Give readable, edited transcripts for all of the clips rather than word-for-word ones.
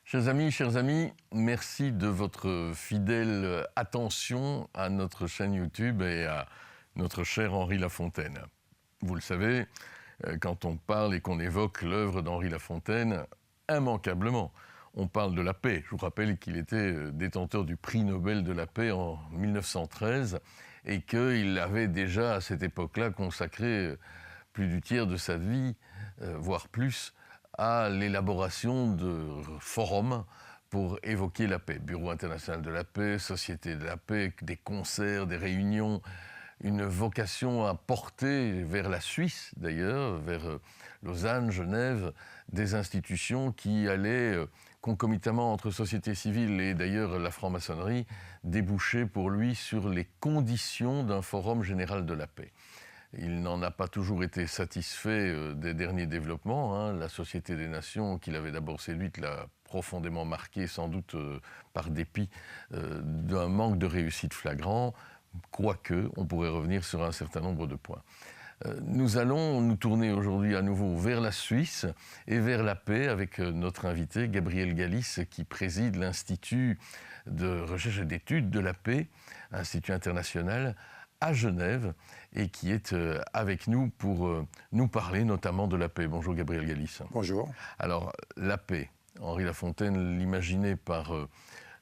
Chers amis, merci de votre fidèle attention à notre chaîne YouTube et à notre cher Henri Lafontaine. Vous le savez, quand on parle et qu'on évoque l'œuvre d'Henri Lafontaine, immanquablement, on parle de la paix. Je vous rappelle qu'il était détenteur du prix Nobel de la paix en 1913 et qu'il avait déjà à cette époque-là consacré plus du tiers de sa vie, voire plus, à l'élaboration de forums pour évoquer la paix. Bureau international de la paix, Société de la paix, des concerts, des réunions, une vocation à porter vers la Suisse d'ailleurs, vers Lausanne, Genève, des institutions qui allaient concomitamment entre société civile et d'ailleurs la franc-maçonnerie, déboucher pour lui sur les conditions d'un forum général de la paix. Il n'en a pas toujours été satisfait des derniers développements. La Société des Nations, qu'il avait d'abord séduite, l'a profondément marqué, sans doute par dépit d'un manque de réussite flagrant, quoique on pourrait revenir sur un certain nombre de points. Nous allons nous tourner aujourd'hui à nouveau vers la Suisse et vers la paix avec notre invité, Gabriel Galis, qui préside l'Institut de recherche et d'études de la paix, Institut international, à Genève, et qui est avec nous pour nous parler notamment de la paix. Bonjour Gabriel Galis. Bonjour. Alors, la paix, Henri Lafontaine l'imaginait par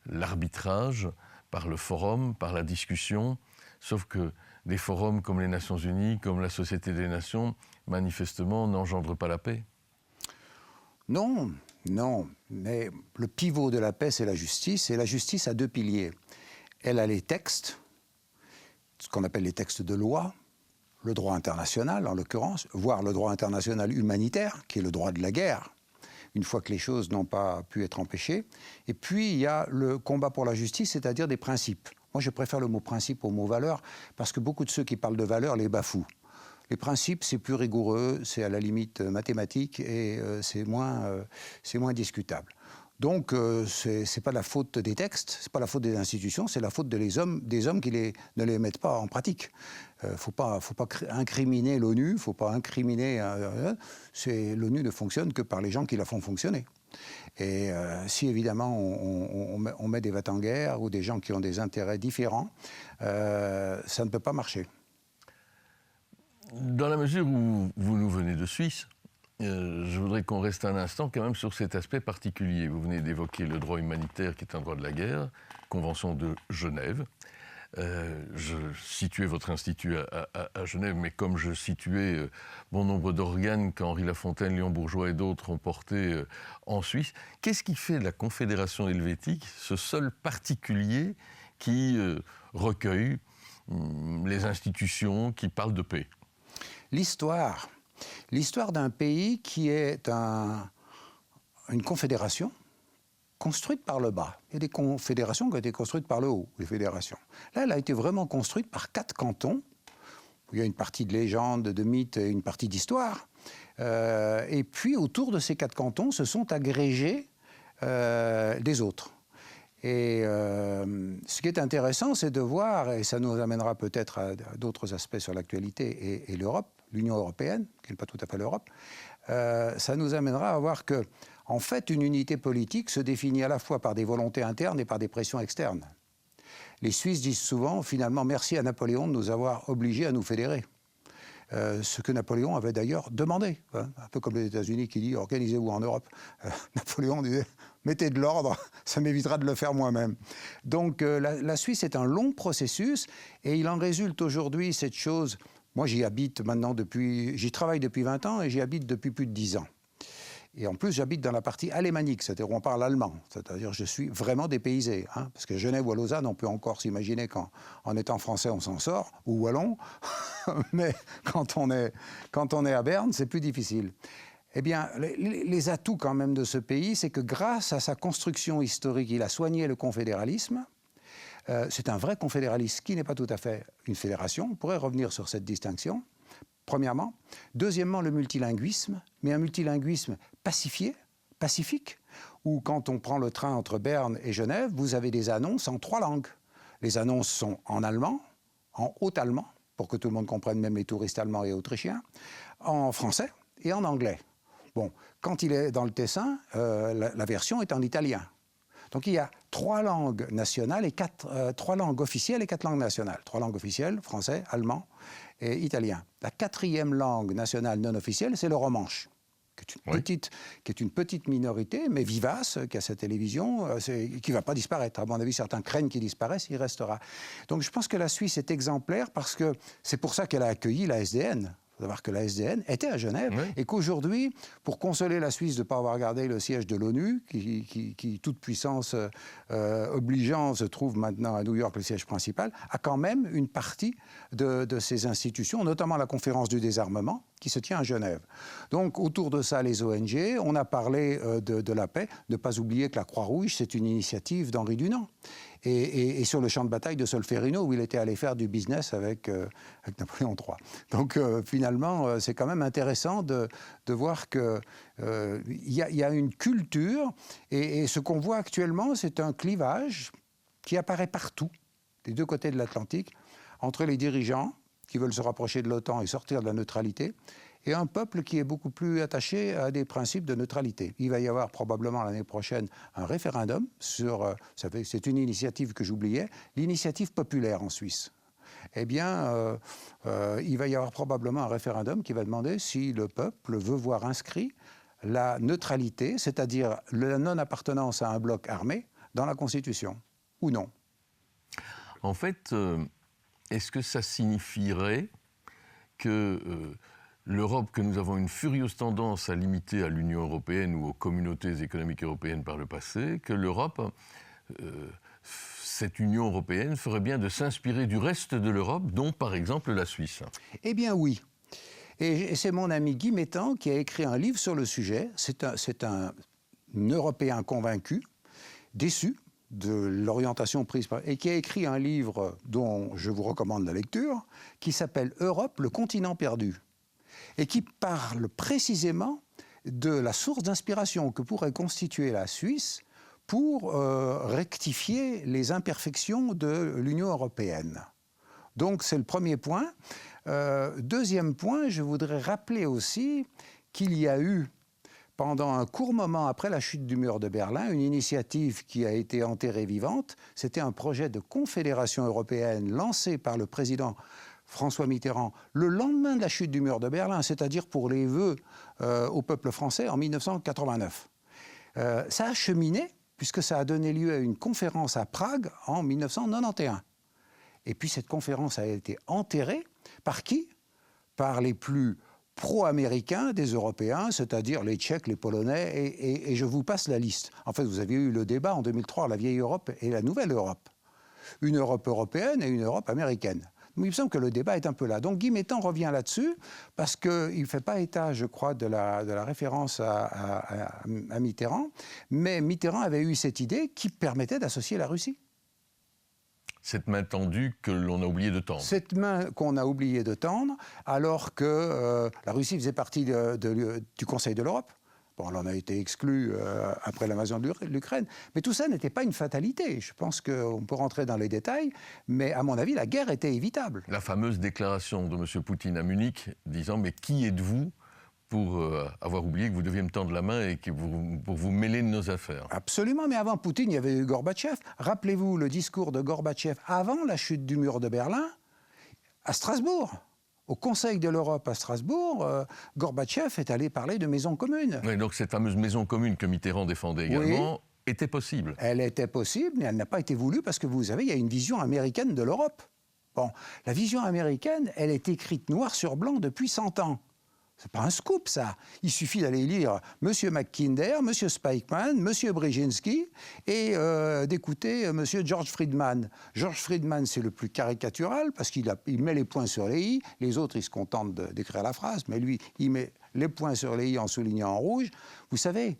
l'arbitrage, par le forum, par la discussion, sauf que des forums comme les Nations Unies, comme la Société des Nations, manifestement n'engendrent pas la paix. Non, mais le pivot de la paix, c'est la justice, et la justice a deux piliers. Elle a les textes, ce qu'on appelle les textes de loi, le droit international en l'occurrence, voire le droit international humanitaire, qui est le droit de la guerre, une fois que les choses n'ont pas pu être empêchées. Et puis il y a le combat pour la justice, c'est-à-dire des principes. Moi je préfère le mot principe au mot valeur, parce que beaucoup de ceux qui parlent de valeur les bafouent. Les principes, c'est plus rigoureux, c'est à la limite mathématique, et c'est moins discutable. Donc, c'est pas la faute des textes, c'est pas la faute des institutions, c'est la faute des hommes qui ne les mettent pas en pratique. Faut pas incriminer l'ONU, faut pas incriminer. L'ONU ne fonctionne que par les gens qui la font fonctionner. Et si évidemment on met des va-t-en-guerre ou des gens qui ont des intérêts différents, ça ne peut pas marcher. Dans la mesure où vous nous venez de Suisse, je voudrais qu'on reste un instant quand même sur cet aspect particulier. Vous venez d'évoquer le droit humanitaire qui est un droit de la guerre, Convention de Genève. Je situais votre institut à Genève, mais comme je situais bon nombre d'organes qu'Henri Lafontaine, Léon Bourgeois et d'autres ont portés en Suisse, qu'est-ce qui fait de la Confédération helvétique ce seul particulier qui recueille les institutions qui parlent de paix? L'histoire d'un pays qui est une confédération construite par le bas. Il y a des confédérations qui ont été construites par le haut, les fédérations. Là, elle a été vraiment construite par 4 cantons. Il y a une partie de légende, de mythe et une partie d'histoire. Et puis, autour de ces 4 cantons, se sont agrégés des autres. Et ce qui est intéressant, c'est de voir, et ça nous amènera peut-être à d'autres aspects sur l'actualité et l'Europe, l'Union européenne, qui n'est pas tout à fait l'Europe, ça nous amènera à voir que, en fait, une unité politique se définit à la fois par des volontés internes et par des pressions externes. Les Suisses disent souvent, finalement, merci à Napoléon de nous avoir obligés à nous fédérer. Ce que Napoléon avait d'ailleurs demandé, un peu comme les États-Unis qui disent « organisez-vous en Europe ». Napoléon disait « mettez de l'ordre, ça m'évitera de le faire moi-même ». Donc la Suisse est un long processus et il en résulte aujourd'hui cette chose. Moi j'y habite maintenant j'y travaille depuis 20 ans et j'y habite depuis plus de 10 ans. Et en plus, j'habite dans la partie alémanique, c'est-à-dire où on parle allemand. C'est-à-dire je suis vraiment dépaysé. Parce que Genève ou à Lausanne, on peut encore s'imaginer qu'en étant français, on s'en sort, ou wallon. Mais quand on est à Berne, c'est plus difficile. Eh bien, les atouts quand même de ce pays, c'est que grâce à sa construction historique, il a soigné le confédéralisme. C'est un vrai confédéralisme qui n'est pas tout à fait une fédération. On pourrait revenir sur cette distinction. Premièrement. Deuxièmement, le multilinguisme, mais un multilinguisme pacifique, où quand on prend le train entre Berne et Genève, vous avez des annonces en 3 langues. Les annonces sont en allemand, en haut-allemand, pour que tout le monde comprenne, même les touristes allemands et autrichiens, en français et en anglais. Bon, quand il est dans le Tessin, la version est en italien. Donc il y a 3 langues nationales et 3 langues officielles et 4 langues nationales. 3 langues officielles, français, allemand et italien. La 4e langue nationale non officielle, c'est le romanche, qui est une petite minorité, mais vivace, qui a sa télévision, qui ne va pas disparaître. À mon avis, certains craignent qu'il disparaisse, il restera. Donc je pense que la Suisse est exemplaire parce que c'est pour ça qu'elle a accueilli la SDN. Il faut savoir que la SDN était à Genève et qu'aujourd'hui, pour consoler la Suisse de ne pas avoir gardé le siège de l'ONU, qui toute puissance obligeant se trouve maintenant à New York, le siège principal, a quand même une partie de ces institutions, notamment la conférence du désarmement, qui se tient à Genève. Donc autour de ça, les ONG, on a parlé de la paix, ne pas oublier que la Croix-Rouge, c'est une initiative d'Henri Dunant. Et sur le champ de bataille de Solferino, où il était allé faire du business avec Napoléon III. Donc finalement, c'est quand même intéressant de voir qu'il y a une culture, et ce qu'on voit actuellement, c'est un clivage qui apparaît partout, des deux côtés de l'Atlantique, entre les dirigeants qui veulent se rapprocher de l'OTAN et sortir de la neutralité, et un peuple qui est beaucoup plus attaché à des principes de neutralité. Il va y avoir probablement l'année prochaine un référendum sur, c'est une initiative que j'oubliais, l'initiative populaire en Suisse. Eh bien, il va y avoir probablement un référendum qui va demander si le peuple veut voir inscrit la neutralité, c'est-à-dire la non-appartenance à un bloc armé, dans la Constitution, ou non. En fait, est-ce que ça signifierait que l'Europe, que nous avons une furieuse tendance à limiter à l'Union européenne ou aux communautés économiques européennes par le passé, que l'Europe, cette Union européenne, ferait bien de s'inspirer du reste de l'Europe, dont par exemple la Suisse? Eh bien oui. Et c'est mon ami Guy Métan qui a écrit un livre sur le sujet. C'est un Européen convaincu, déçu de l'orientation prise par... et qui a écrit un livre dont je vous recommande la lecture, qui s'appelle « Europe, le continent perdu ». Et qui parle précisément de la source d'inspiration que pourrait constituer la Suisse pour rectifier les imperfections de l'Union européenne. Donc c'est le premier point. Deuxième point, je voudrais rappeler aussi qu'il y a eu, pendant un court moment après la chute du mur de Berlin, une initiative qui a été enterrée vivante. C'était un projet de confédération européenne lancé par le président François Mitterrand, le lendemain de la chute du mur de Berlin, c'est-à-dire pour les vœux au peuple français en 1989. Ça a cheminé, puisque ça a donné lieu à une conférence à Prague en 1991. Et puis cette conférence a été enterrée par qui? Par les plus pro-américains des Européens, c'est-à-dire les Tchèques, les Polonais, et je vous passe la liste. En fait, vous avez eu le débat en 2003, la vieille Europe et la nouvelle Europe. Une Europe européenne et une Europe américaine. Mais il me semble que le débat est un peu là. Donc Guy Métan revient là-dessus, parce qu'il ne fait pas état, je crois, de la référence à Mitterrand, mais Mitterrand avait eu cette idée qui permettait d'associer la Russie. Cette main tendue que l'on a oublié de tendre. Cette main qu'on a oublié de tendre, alors que la Russie faisait partie du Conseil de l'Europe. Bon, elle en a été exclue après l'invasion de l'Ukraine. Mais tout ça n'était pas une fatalité. Je pense qu'on peut rentrer dans les détails, mais à mon avis, la guerre était évitable. La fameuse déclaration de M. Poutine à Munich, disant « Mais qui êtes-vous pour avoir oublié que vous deviez me tendre la main et pour vous mêler de nos affaires ?» Absolument, mais avant Poutine, il y avait eu Gorbatchev. Rappelez-vous le discours de Gorbatchev avant la chute du mur de Berlin, à Strasbourg. Au Conseil de l'Europe à Strasbourg, Gorbatchev est allé parler de maison commune. Oui, donc cette fameuse maison commune que Mitterrand défendait également était possible. Elle était possible, mais elle n'a pas été voulue parce que vous savez, il y a une vision américaine de l'Europe. Bon, la vision américaine, elle est écrite noir sur blanc depuis 100 ans. C'est pas un scoop, ça. Il suffit d'aller lire M. Mackinder, M. Spykman, M. Brzezinski et d'écouter M. George Friedman. George Friedman, c'est le plus caricatural parce qu'il met les points sur les i. Les autres, ils se contentent d'écrire la phrase, mais lui, il met les points sur les i en soulignant en rouge. Vous savez,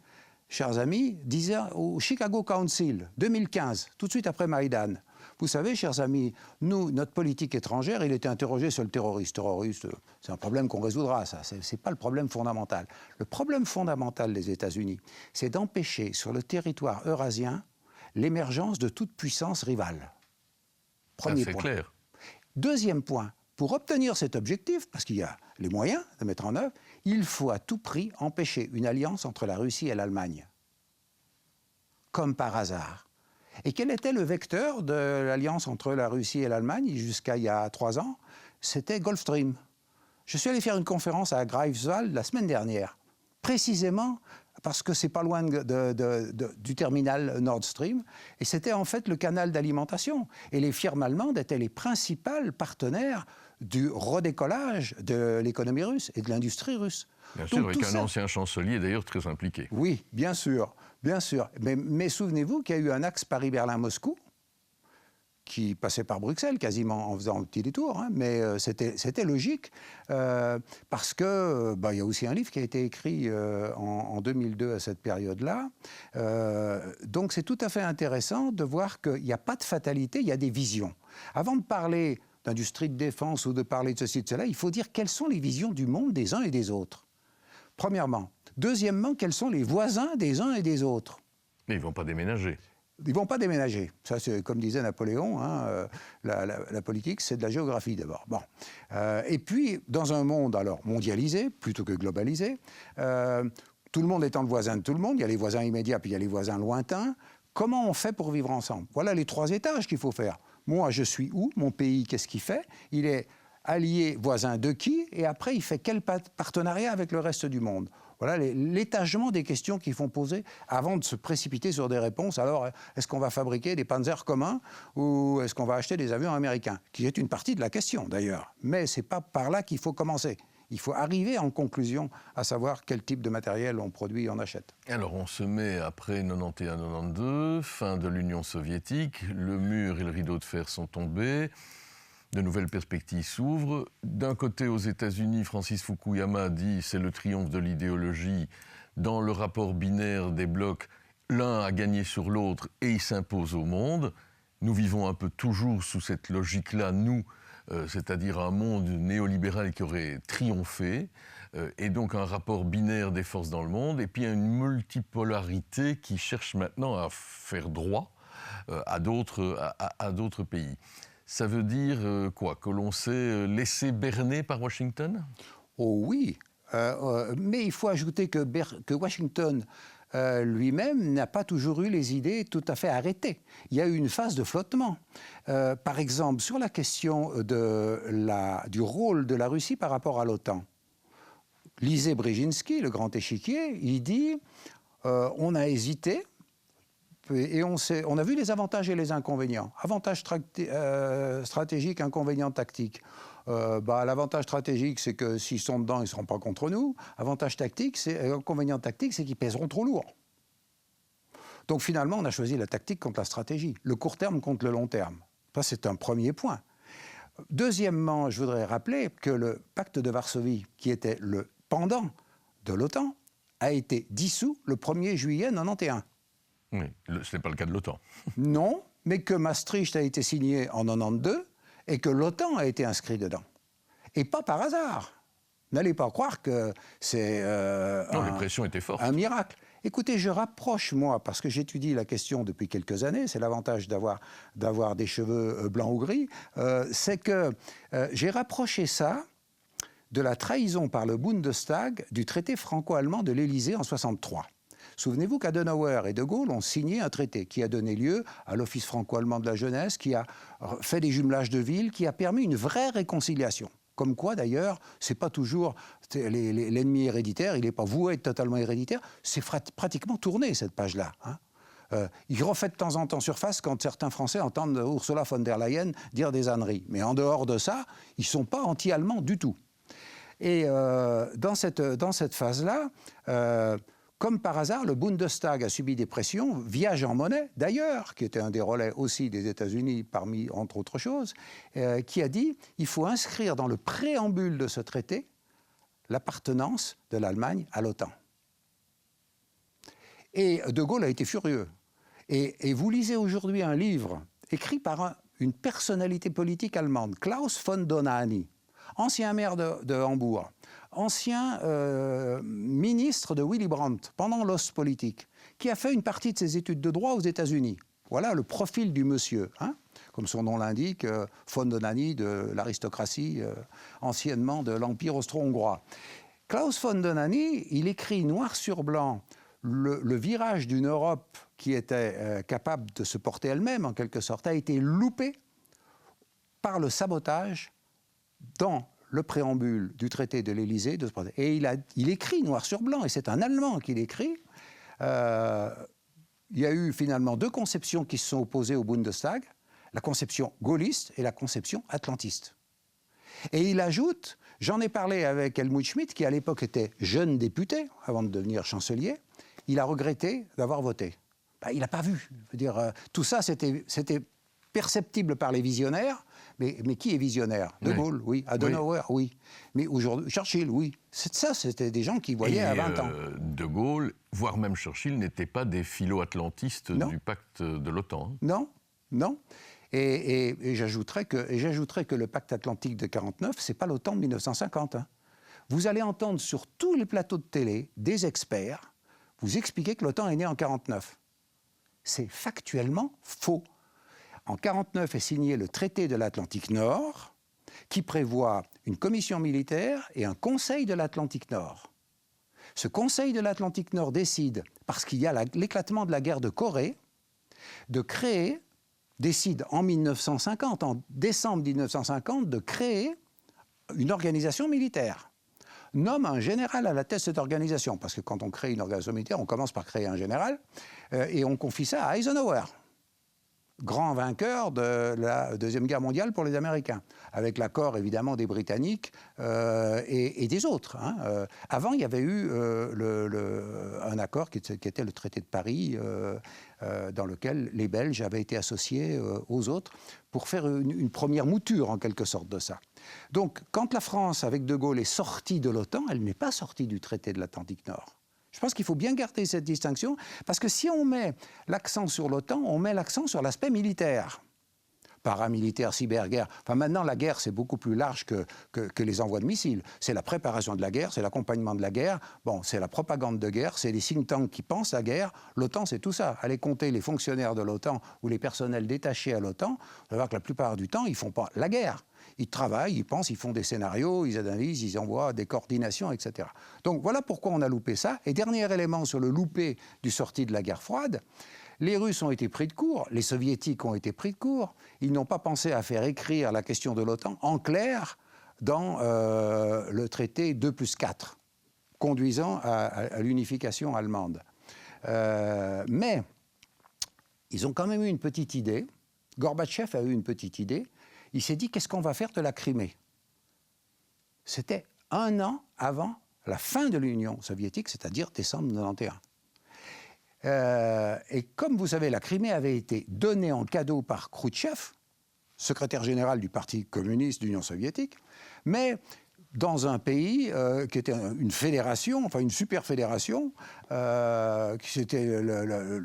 chers amis, disait au Chicago Council, 2015, tout de suite après Maïdan, vous savez, chers amis, nous, notre politique étrangère, il était interrogé sur le terroriste. Terroriste, c'est un problème qu'on résoudra, ça. C'est pas le problème fondamental. Le problème fondamental des États-Unis, c'est d'empêcher sur le territoire eurasien l'émergence de toute puissance rivale. Premier point. C'est clair. Deuxième point, Pour obtenir cet objectif, parce qu'il y a les moyens de mettre en œuvre, il faut à tout prix empêcher une alliance entre la Russie et l'Allemagne. Comme par hasard. Et quel était le vecteur de l'alliance entre la Russie et l'Allemagne jusqu'à il y a 3 ans? C'était Gulfstream. Je suis allé faire une conférence à Greifswald la semaine dernière, précisément parce que c'est pas loin du terminal Nord Stream, et c'était en fait le canal d'alimentation. Et les firmes allemandes étaient les principales partenaires du redécollage de l'économie russe et de l'industrie russe. Bien sûr, avec un ancien chancelier d'ailleurs très impliqué. Oui, bien sûr, bien sûr. Mais souvenez-vous qu'il y a eu un axe Paris-Berlin-Moscou qui passait par Bruxelles quasiment en faisant un petit détour, hein, mais c'était logique parce que il y a aussi un livre qui a été écrit en 2002 à cette période-là. Donc c'est tout à fait intéressant de voir qu'il n'y a pas de fatalité, il y a des visions. Avant de parler d'industrie de défense ou de parler de ceci, de cela, il faut dire quelles sont les visions du monde des uns et des autres. Premièrement. Deuxièmement, quels sont les voisins des uns et des autres? Mais ils ne vont pas déménager. Ils ne vont pas déménager. Ça, c'est comme disait Napoléon, hein, la politique, c'est de la géographie d'abord. Bon. Et puis, dans un monde alors mondialisé, plutôt que globalisé, tout le monde étant le voisin de tout le monde, il y a les voisins immédiats, puis il y a les voisins lointains, comment on fait pour vivre ensemble? Voilà les 3 étages qu'il faut faire. Moi, je suis où? Mon pays, qu'est-ce qu'il fait? Il est allié voisin de qui? Et après, il fait quel partenariat avec le reste du monde? Voilà l'étagement des questions qu'il faut poser avant de se précipiter sur des réponses. Alors, est-ce qu'on va fabriquer des Panzers communs ou est-ce qu'on va acheter des avions américains? Qui est une partie de la question, d'ailleurs. Mais ce n'est pas par là qu'il faut commencer. Il faut arriver en conclusion à savoir quel type de matériel on produit et on achète. Alors, on se met après 91-92, fin de l'Union soviétique, le mur et le rideau de fer sont tombés. De nouvelles perspectives s'ouvrent. D'un côté, aux États-Unis, Francis Fukuyama dit c'est le triomphe de l'idéologie. Dans le rapport binaire des blocs, l'un a gagné sur l'autre et il s'impose au monde. Nous vivons un peu toujours sous cette logique-là, nous, c'est-à-dire un monde néolibéral qui aurait triomphé, et donc un rapport binaire des forces dans le monde. Et puis il y a une multipolarité qui cherche maintenant à faire droit à d'autres pays. Ça veut dire quoi? Que l'on s'est laissé berner par Washington? Oh oui, mais il faut ajouter que Washington lui-même n'a pas toujours eu les idées tout à fait arrêtées. Il y a eu une phase de flottement. Par exemple, sur la question du rôle de la Russie par rapport à l'OTAN. Lisez Brzezinski, le grand échiquier, il dit on a hésité. Et on a vu les avantages et les inconvénients. Avantages stratégiques, inconvénients tactiques. L'avantage stratégique, c'est que s'ils sont dedans, ils ne seront pas contre nous. Avantage tactique, inconvénient tactique, c'est qu'ils pèseront trop lourd. Donc finalement, on a choisi la tactique contre la stratégie. Le court terme contre le long terme. Ça, c'est un premier point. Deuxièmement, je voudrais rappeler que le pacte de Varsovie, qui était le pendant de l'OTAN, a été dissous le 1er juillet 1991. Oui, ce n'est pas le cas de l'OTAN. Non, mais que Maastricht a été signé en 1992 et que l'OTAN a été inscrit dedans. Et pas par hasard. N'allez pas croire que c'est les pressions étaient fortes. Un miracle. Écoutez, je rapproche, moi, parce que j'étudie la question depuis quelques années, c'est l'avantage d'avoir des cheveux blancs ou gris, c'est que j'ai rapproché ça de la trahison par le Bundestag du traité franco-allemand de l'Élysée en 1963. Souvenez-vous qu'Adenauer et De Gaulle ont signé un traité qui a donné lieu à l'Office franco-allemand de la jeunesse, qui a fait des jumelages de villes, qui a permis une vraie réconciliation. Comme quoi, d'ailleurs, c'est pas toujours l'ennemi héréditaire, il n'est pas voué à être totalement héréditaire, c'est pratiquement tourné, cette page-là. Hein. Il refait de temps en temps surface quand certains Français entendent Ursula von der Leyen dire des âneries. Mais en dehors de ça, ils ne sont pas anti-allemands du tout. Et dans cette phase-là, comme par hasard, le Bundestag a subi des pressions via Jean Monnet, d'ailleurs, qui était un des relais aussi des États-Unis, parmi entre autres choses, qui a dit il faut inscrire dans le préambule de ce traité l'appartenance de l'Allemagne à l'OTAN. Et De Gaulle a été furieux. Et vous lisez aujourd'hui un livre écrit par une personnalité politique allemande, Klaus von Dohnanyi, ancien maire de Hambourg, ancien ministre de Willy Brandt pendant l'Ostpolitik, qui a fait une partie de ses études de droit aux États-Unis. Voilà le profil du monsieur. Hein. comme son nom l'indique, von Dohnányi de l'aristocratie anciennement de l'Empire austro-hongrois. Klaus von Dohnányi, il écrit noir sur blanc le virage d'une Europe qui était capable de se porter elle-même, en quelque sorte, a été loupé par le sabotage dans le préambule du traité de l'Élysée. Et il écrit noir sur blanc, et c'est un Allemand qui l'écrit. Il y a eu finalement deux conceptions qui se sont opposées au Bundestag, la conception gaulliste et la conception atlantiste. Et il ajoute, j'en ai parlé avec Helmut Schmidt, qui à l'époque était jeune député, avant de devenir chancelier, il a regretté d'avoir voté. Il n'a pas vu. Je veux dire, tout ça, c'était perceptible par les visionnaires, mais qui est visionnaire? De Gaulle, oui. Adenauer, oui. Mais aujourd'hui, Churchill, oui. Ça, c'était des gens qui voyaient à 20 ans. De Gaulle, voire même Churchill, n'étaient pas des philo-atlantistes du pacte de l'OTAN. Non, non. Et j'ajouterais que le pacte atlantique de 1949, ce n'est pas l'OTAN de 1950. Hein. Vous allez entendre sur tous les plateaux de télé des experts vous expliquer que l'OTAN est né en 1949. C'est factuellement faux. En 1949 est signé le traité de l'Atlantique Nord, qui prévoit une commission militaire et un conseil de l'Atlantique Nord. Ce conseil de l'Atlantique Nord décide, parce qu'il y a l'éclatement de la guerre de Corée, de créer, décide en 1950, en décembre 1950, de créer une organisation militaire. Nomme un général à la tête de cette organisation, parce que quand on crée une organisation militaire, on commence par créer un général, et on confie ça à Eisenhower, grand vainqueur de la Deuxième Guerre mondiale pour les Américains, avec l'accord évidemment des Britanniques et des autres. Hein. Avant, il y avait eu un accord qui était le traité de Paris, dans lequel les Belges avaient été associés aux autres pour faire une première mouture en quelque sorte de ça. Donc, quand la France, avec De Gaulle, est sortie de l'OTAN, elle n'est pas sortie du traité de l'Atlantique Nord. Je pense qu'il faut bien garder cette distinction, parce que si on met l'accent sur l'OTAN, on met l'accent sur l'aspect militaire. Paramilitaire, cyberguerre. Enfin, maintenant, la guerre, c'est beaucoup plus large que les envois de missiles. C'est la préparation de la guerre, c'est l'accompagnement de la guerre, c'est la propagande de guerre, c'est les think tanks qui pensent la guerre. L'OTAN, c'est tout ça. Allez compter les fonctionnaires de l'OTAN ou les personnels détachés à l'OTAN, vous allez voir que la plupart du temps, ils ne font pas la guerre. Ils travaillent, ils pensent, ils font des scénarios, ils analysent, ils envoient des coordinations, etc. Donc voilà pourquoi on a loupé ça. Et dernier élément sur le loupé du sortie de la guerre froide, les Russes ont été pris de court, les Soviétiques ont été pris de court. Ils n'ont pas pensé à faire écrire la question de l'OTAN en clair dans le traité 2+4, conduisant à l'unification allemande. Mais ils ont quand même eu une petite idée. Gorbatchev a eu une petite idée. Il s'est dit, qu'est-ce qu'on va faire de la Crimée? C'était 1 an avant la fin de l'Union soviétique, c'est-à-dire décembre 1991. Et comme vous savez, la Crimée avait été donnée en cadeau par Khrouchtchev, secrétaire général du Parti communiste d'Union soviétique, mais dans un pays qui était une fédération, enfin une super fédération, qui c'était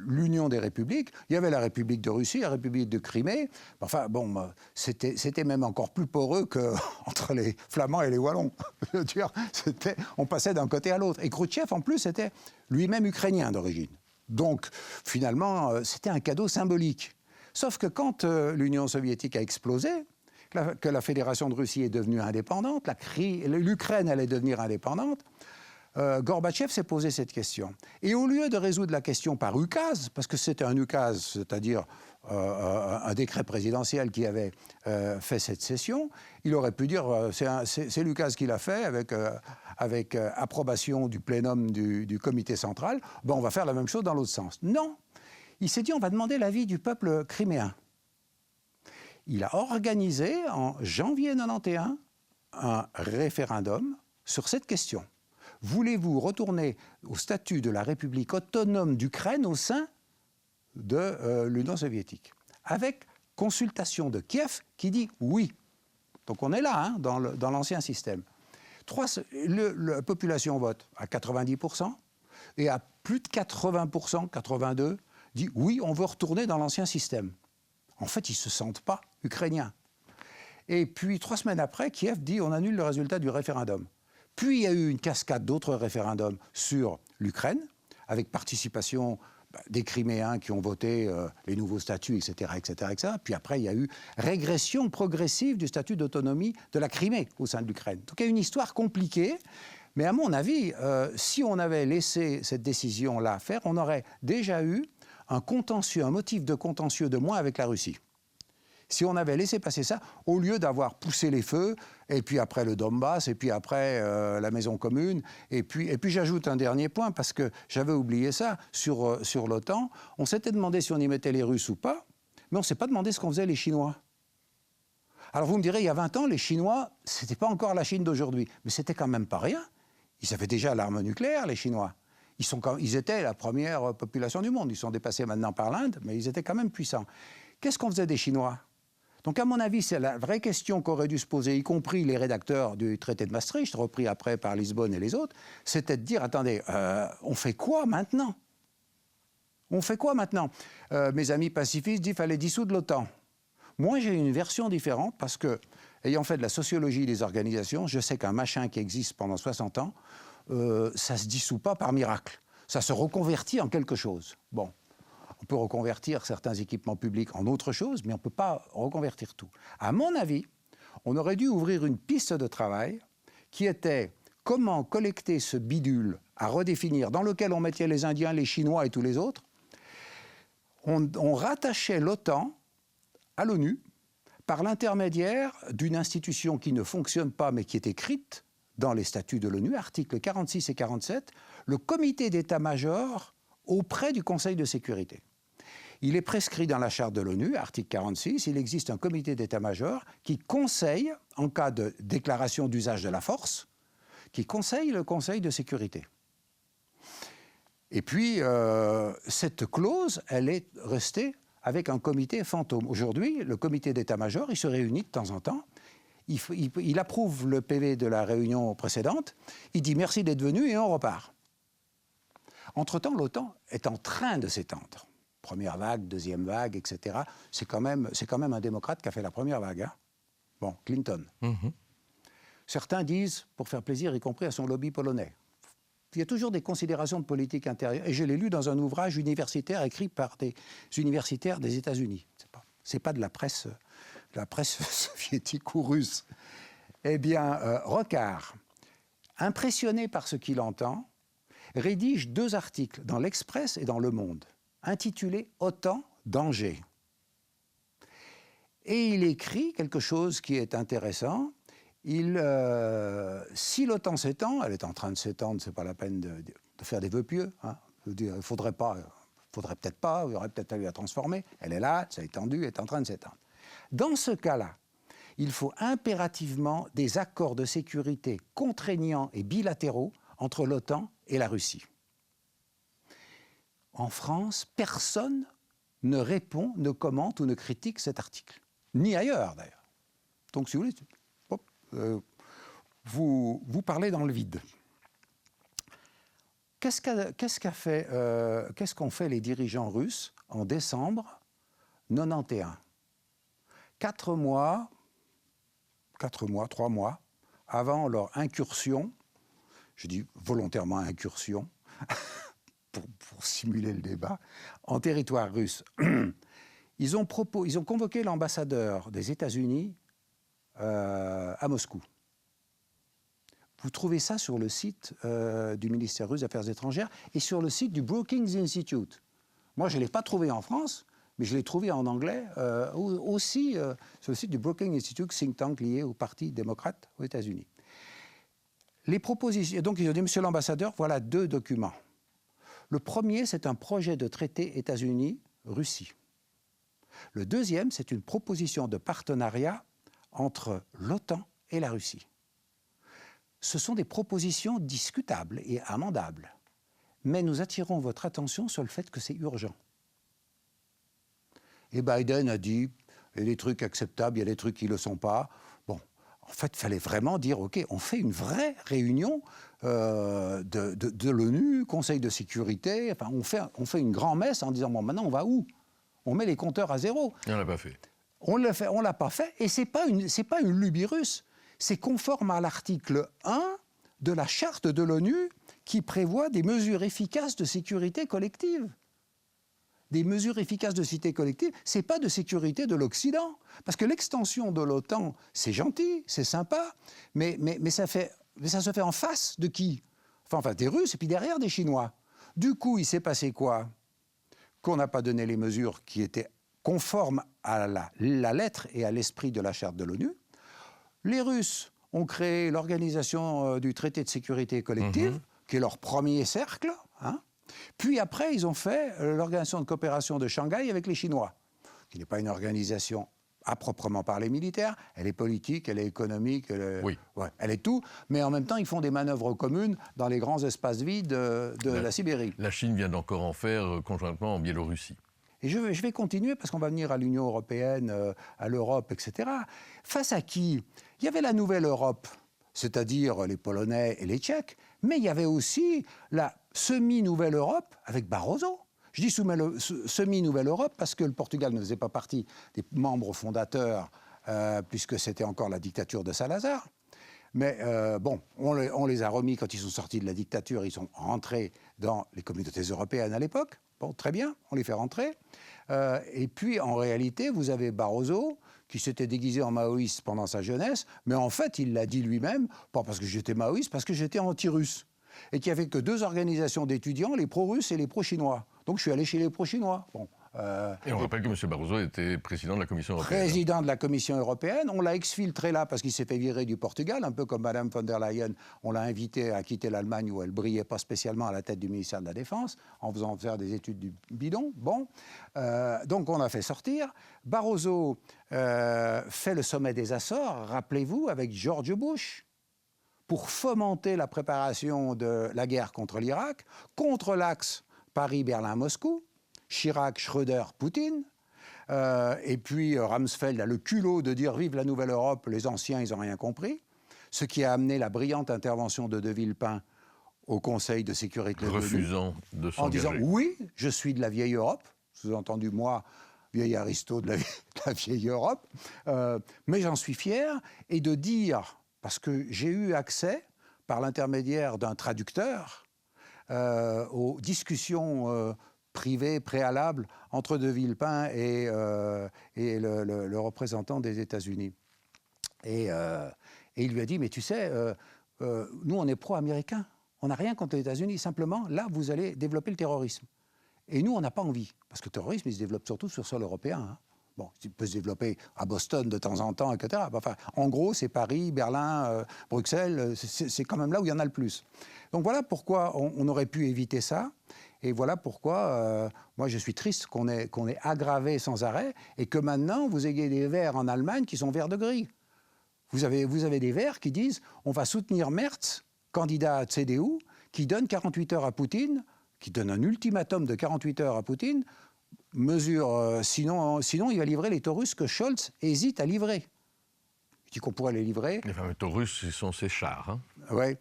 l'Union des républiques. Il y avait la République de Russie, la République de Crimée. Enfin bon, c'était même encore plus poreux qu'entre les Flamands et les Wallons. Je veux dire, on passait d'un côté à l'autre. Et Khrouchtchev, en plus, était lui-même ukrainien d'origine. Donc, finalement, c'était un cadeau symbolique. Sauf que quand l'Union soviétique a explosé, que la Fédération de Russie est devenue indépendante, l'Ukraine allait devenir indépendante, Gorbatchev s'est posé cette question. Et au lieu de résoudre la question par ukaz, parce que c'était un ukaz, c'est-à-dire un décret présidentiel qui avait fait cette cession, il aurait pu dire c'est l'ukaz qui l'a fait avec approbation du plénum du comité central, on va faire la même chose dans l'autre sens. Non, il s'est dit on va demander l'avis du peuple criméen. Il a organisé en janvier 1991 un référendum sur cette question. Voulez-vous retourner au statut de la République autonome d'Ukraine au sein de l'Union soviétique? Avec consultation de Kiev qui dit oui. Donc on est là, dans l'ancien système. La population vote à 90% et à plus de 80%, 82%, dit oui, on veut retourner dans l'ancien système. En fait, ils ne se sentent pas ukrainiens. Et puis, 3 semaines après, Kiev dit on annule le résultat du référendum. Puis, il y a eu une cascade d'autres référendums sur l'Ukraine, avec participation des Criméens qui ont voté les nouveaux statuts, etc., etc., etc. Puis après, il y a eu régression progressive du statut d'autonomie de la Crimée au sein de l'Ukraine. Donc il y a une histoire compliquée, mais à mon avis, si on avait laissé cette décision-là faire, on aurait déjà eu un contentieux, un motif de contentieux de moins avec la Russie. Si on avait laissé passer ça, au lieu d'avoir poussé les feux, et puis après le Donbass, et puis après la maison commune, et puis j'ajoute un dernier point, parce que j'avais oublié ça, sur l'OTAN, on s'était demandé si on y mettait les Russes ou pas, mais on ne s'est pas demandé ce qu'en faisaient les Chinois. Alors vous me direz, il y a 20 ans, les Chinois, ce n'était pas encore la Chine d'aujourd'hui, mais c'était quand même pas rien. Ils avaient déjà l'arme nucléaire, les Chinois. Ils étaient la première population du monde. Ils sont dépassés maintenant par l'Inde, mais ils étaient quand même puissants. Qu'est-ce qu'on faisait des Chinois ? Donc, à mon avis, c'est la vraie question qu'auraient dû se poser, y compris les rédacteurs du traité de Maastricht, repris après par Lisbonne et les autres, c'était de dire, attendez, on fait quoi maintenant ? On fait quoi maintenant ? Mes amis pacifistes disent qu'il fallait dissoudre l'OTAN. Moi, j'ai une version différente parce que, ayant fait de la sociologie des organisations, je sais qu'un machin qui existe pendant 60 ans, ça ne se dissout pas par miracle. Ça se reconvertit en quelque chose. Bon. On peut reconvertir certains équipements publics en autre chose, mais on ne peut pas reconvertir tout. À mon avis, on aurait dû ouvrir une piste de travail qui était comment collecter ce bidule à redéfinir, dans lequel on mettait les Indiens, les Chinois et tous les autres. On rattachait l'OTAN à l'ONU par l'intermédiaire d'une institution qui ne fonctionne pas, mais qui est écrite dans les statuts de l'ONU, articles 46 et 47, le comité d'état-major auprès du Conseil de sécurité. Il est prescrit dans la charte de l'ONU, article 46, il existe un comité d'état-major qui conseille, en cas de déclaration d'usage de la force, qui conseille le Conseil de sécurité. Et puis, cette clause, elle est restée avec un comité fantôme. Aujourd'hui, le comité d'état-major, il se réunit de temps en temps, il approuve le PV de la réunion précédente, il dit merci d'être venu et on repart. Entre-temps, l'OTAN est en train de s'étendre. Première vague, deuxième vague, etc. C'est quand même un démocrate qui a fait la première vague. Hein. Bon, Clinton. Certains disent, pour faire plaisir, y compris à son lobby polonais. Il y a toujours des considérations de politique intérieure. Et je l'ai lu dans un ouvrage universitaire écrit par des universitaires des États-Unis. C'est pas de la presse soviétique ou russe. Eh bien, Rocard, impressionné par ce qu'il entend, rédige 2 articles dans l'Express et dans Le Monde, intitulés « OTAN, danger ». Et il écrit quelque chose qui est intéressant. Si l'OTAN s'étend, elle est en train de s'étendre, ce n'est pas la peine de faire des vœux pieux. Hein. Je veux dire, il ne faudrait peut-être pas, il y aurait peut-être à la transformer. Elle est là, ça étendu, elle est en train de s'étendre. Dans ce cas-là, il faut impérativement des accords de sécurité contraignants et bilatéraux entre l'OTAN et la Russie. En France, personne ne répond, ne commente ou ne critique cet article. Ni ailleurs, d'ailleurs. Donc, si vous voulez, vous parlez dans le vide. Qu'est-ce qu'ont fait les dirigeants russes en décembre 91 ? 3 mois avant leur incursion, je dis volontairement incursion, pour simuler le débat, en territoire russe. Ils ont convoqué l'ambassadeur des États-Unis à Moscou. Vous trouvez ça sur le site du ministère russe des Affaires étrangères et sur le site du Brookings Institute. Moi, je ne l'ai pas trouvé en France, mais je l'ai trouvé en anglais aussi sur le site du Brookings Institute, think tank lié au Parti démocrate aux États-Unis. Les propositions, donc ils ont dit, monsieur l'ambassadeur, voilà 2 documents. Le premier, c'est un projet de traité États-Unis-Russie. Le deuxième, c'est une proposition de partenariat entre l'OTAN et la Russie. Ce sont des propositions discutables et amendables, mais nous attirons votre attention sur le fait que c'est urgent. Et Biden a dit, il y a des trucs acceptables, il y a des trucs qui ne le sont pas. Bon, en fait, il fallait vraiment dire, OK, on fait une vraie réunion de l'ONU, Conseil de sécurité, enfin, on fait une grand-messe en disant, bon, maintenant, on va où ? On met les compteurs à zéro. Et on ne l'a pas fait. On ne l'a pas fait, et ce n'est pas une lubie russe. C'est conforme à l'article 1 de la charte de l'ONU qui prévoit des mesures efficaces de sécurité collective. des mesures efficaces de sécurité collective, ce n'est pas de sécurité de l'Occident. Parce que l'extension de l'OTAN, c'est gentil, c'est sympa, mais ça se fait en face de qui? Enfin, des Russes et puis derrière des Chinois. Du coup, il s'est passé quoi? Qu'on n'a pas donné les mesures qui étaient conformes à la lettre et à l'esprit de la charte de l'ONU. Les Russes ont créé l'organisation du traité de sécurité collective, qui est leur premier cercle, hein. Puis après, ils ont fait l'organisation de coopération de Shanghai avec les Chinois, qui n'est pas une organisation à proprement parler militaire, elle est politique, elle est économique, elle est tout, mais en même temps, ils font des manœuvres communes dans les grands espaces vides de la Sibérie. La Chine vient d'encore en faire conjointement en Biélorussie. Et je vais continuer, parce qu'on va venir à l'Union européenne, à l'Europe, etc. Face à qui? Il y avait la Nouvelle Europe, c'est-à-dire les Polonais et les Tchèques, mais il y avait aussi la semi-Nouvelle Europe avec Barroso. Je dis semi-Nouvelle Europe parce que le Portugal ne faisait pas partie des membres fondateurs, puisque c'était encore la dictature de Salazar. Mais on les a remis quand ils sont sortis de la dictature, ils sont rentrés dans les communautés européennes à l'époque. Bon, très bien, on les fait rentrer. Et puis, en réalité, vous avez Barroso, qui s'était déguisé en maoïste pendant sa jeunesse, mais en fait, il l'a dit lui-même, pas parce que j'étais maoïste, parce que j'étais anti-russe. Et qu'il n'y avait que 2 organisations d'étudiants, les pro-russes et les pro-chinois. Donc, je suis allé chez les pro-chinois. Bon. Et on rappelle que M. Barroso était président de la Commission européenne. Président de la Commission européenne. On l'a exfiltré là parce qu'il s'est fait virer du Portugal, un peu comme Mme von der Leyen. On l'a invité à quitter l'Allemagne où elle ne brillait pas spécialement à la tête du ministère de la Défense, en faisant faire des études du bidon. Bon. Donc on l'a fait sortir. Barroso fait le sommet des Açores, rappelez-vous, avec George Bush, pour fomenter la préparation de la guerre contre l'Irak, contre l'axe Paris-Berlin-Moscou. Chirac, Schröder, Poutine. Et puis Rumsfeld a le culot de dire « Vive la Nouvelle Europe », les anciens, ils n'ont rien compris. Ce qui a amené la brillante intervention de Villepin au Conseil de sécurité de l'ONU. Refusant de s'engager. En disant « Oui, je suis de la vieille Europe », sous-entendu moi, vieil aristo de la vieille Europe, mais j'en suis fier, et de dire, parce que j'ai eu accès, par l'intermédiaire d'un traducteur, aux discussions privé préalable entre De Villepin et le représentant des États-Unis. Et il lui a dit, mais tu sais, nous on est pro-américains, on n'a rien contre les États-Unis, simplement là vous allez développer le terrorisme. Et nous on n'a pas envie, parce que le terrorisme il se développe surtout sur le sol européen. Hein. Bon, il peut se développer à Boston de temps en temps, etc. Enfin, en gros, c'est Paris, Berlin, Bruxelles, c'est quand même là où il y en a le plus. Donc voilà pourquoi on aurait pu éviter ça. Et voilà pourquoi, moi, je suis triste qu'on ait aggravé sans arrêt et que maintenant, vous ayez des Verts en Allemagne qui sont verts de gris. Vous avez des Verts qui disent « on va soutenir Merz, candidat à CDU, qui donne 48 heures à Poutine, qui donne un ultimatum de 48 heures à Poutine, sinon il va livrer les Taurus que Scholz hésite à livrer. » Je dis qu'on pourrait les livrer. Les fameux Taurus, ce sont ces chars. Hein. Oui.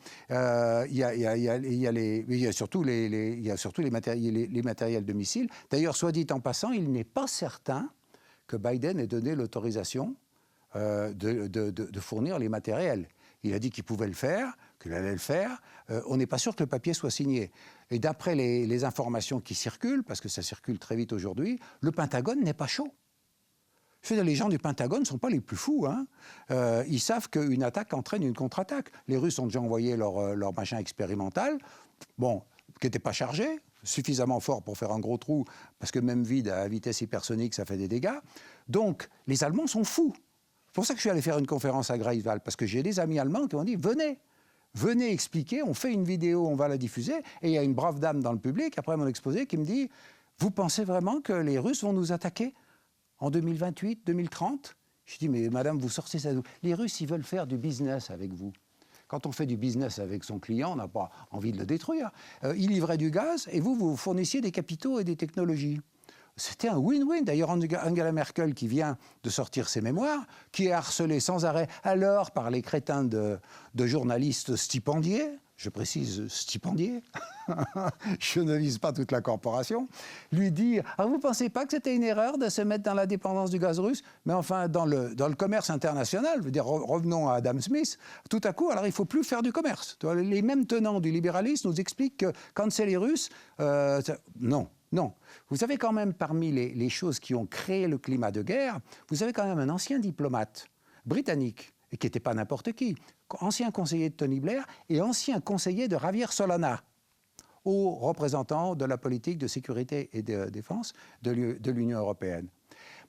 Il y a surtout les matériels de missiles. D'ailleurs, soit dit en passant, il n'est pas certain que Biden ait donné l'autorisation de fournir les matériels. Il a dit qu'il pouvait le faire, qu'il allait le faire. On n'est pas sûr que le papier soit signé. Et d'après les informations qui circulent, parce que ça circule très vite aujourd'hui, le Pentagone n'est pas chaud. Les gens du Pentagone ne sont pas les plus fous. Hein. Ils savent qu'une attaque entraîne une contre-attaque. Les Russes ont déjà envoyé leur machin expérimental, bon, qui n'était pas chargé, suffisamment fort pour faire un gros trou, parce que même vide à vitesse hypersonique, ça fait des dégâts. Donc, les Allemands sont fous. C'est pour ça que je suis allé faire une conférence à Greifswald, parce que j'ai des amis allemands qui m'ont dit « Venez expliquer, on fait une vidéo, on va la diffuser. » Et il y a une brave dame dans le public, après mon exposé, qui me dit « Vous pensez vraiment que les Russes vont nous attaquer ? En 2028, 2030 ?» Je dis, mais madame, vous sortez ça d'où ? Les Russes, ils veulent faire du business avec vous. Quand on fait du business avec son client, on n'a pas envie de le détruire. Il livrait du gaz et vous fournissiez des capitaux et des technologies. C'était un win-win. D'ailleurs, Angela Merkel, qui vient de sortir ses mémoires, qui est harcelée sans arrêt alors par les crétins de journalistes stipendiés, je précise stipendiés, je ne vise pas toute la corporation, lui dire « Ah, vous ne pensez pas que c'était une erreur de se mettre dans la dépendance du gaz russe ?» Mais enfin, dans le commerce international, je veux dire, revenons à Adam Smith, tout à coup, alors il ne faut plus faire du commerce. Les mêmes tenants du libéralisme nous expliquent que quand c'est les Russes, non. Non. Vous avez quand même, parmi les choses qui ont créé le climat de guerre, vous avez quand même un ancien diplomate britannique, et qui n'était pas n'importe qui, ancien conseiller de Tony Blair et ancien conseiller de Javier Solana, haut représentant de la politique de sécurité et de défense de l'Union européenne.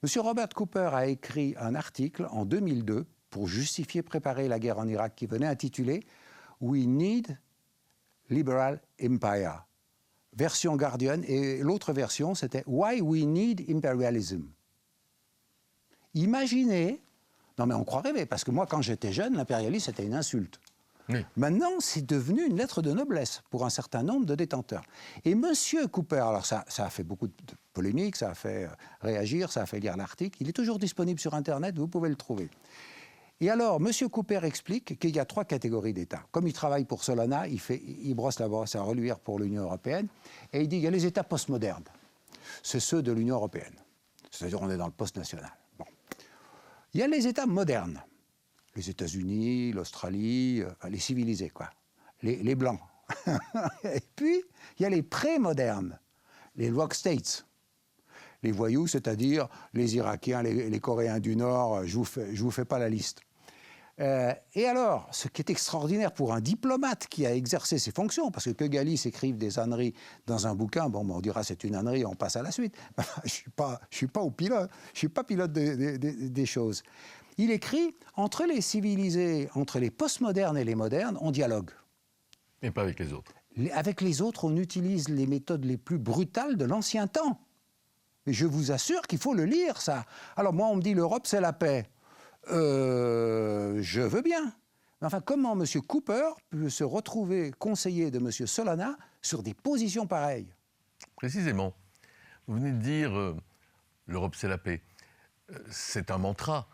M. Robert Cooper a écrit un article en 2002 pour justifier préparer la guerre en Irak qui venait intitulé « We need liberal empire ». Version Guardian, et l'autre version, c'était « Why we need imperialism ». Imaginez, non mais on croit rêver, parce que moi quand j'étais jeune, l'impérialisme c'était une insulte. Oui. Maintenant, c'est devenu une lettre de noblesse pour un certain nombre de détenteurs. Et M. Cooper, alors ça a fait beaucoup de polémiques, ça a fait réagir, ça a fait lire l'article, il est toujours disponible sur Internet, vous pouvez le trouver. Et alors, M. Cooper explique qu'il y a 3 catégories d'États. Comme il travaille pour Solana, il brosse la brosse à reluire pour l'Union européenne, et il dit qu'il y a les États postmodernes. C'est ceux de l'Union européenne. C'est-à-dire on est dans le post-national. Bon. Il y a les États modernes. Les États-Unis, l'Australie, les civilisés, quoi. Les Blancs. Et puis, il y a les pré-modernes, les rock states. Les voyous, c'est-à-dire les Irakiens, les Coréens du Nord, je vous fais pas la liste. Et alors, ce qui est extraordinaire pour un diplomate qui a exercé ses fonctions, parce que Galis écrive des âneries dans un bouquin, bon, on dira c'est une ânerie, on passe à la suite. Je suis pas au pilote, je suis pas pilote des choses. Il écrit, entre les civilisés, entre les postmodernes et les modernes, on dialogue. Mais pas avec les autres. Avec les autres, on utilise les méthodes les plus brutales de l'ancien temps. Mais je vous assure qu'il faut le lire, ça. Alors moi, on me dit l'Europe, c'est la paix. Je veux bien. Mais enfin, comment M. Cooper peut se retrouver conseiller de M. Solana sur des positions pareilles? Précisément. Vous venez de dire l'Europe, c'est la paix. C'est un mantra.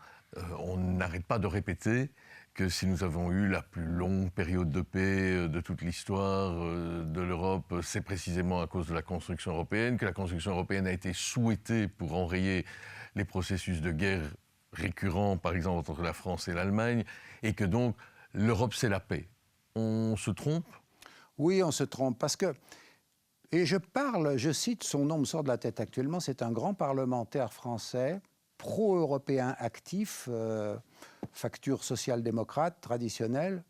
On n'arrête pas de répéter que si nous avons eu la plus longue période de paix de toute l'histoire de l'Europe, c'est précisément à cause de la construction européenne, que la construction européenne a été souhaitée pour enrayer les processus de guerre récurrents, par exemple entre la France et l'Allemagne, et que donc l'Europe, c'est la paix. On se trompe? Oui, on se trompe, parce que... Et je cite, son nom me sort de la tête actuellement, c'est un grand parlementaire français, pro-européen actif, facture social-démocrate traditionnelle,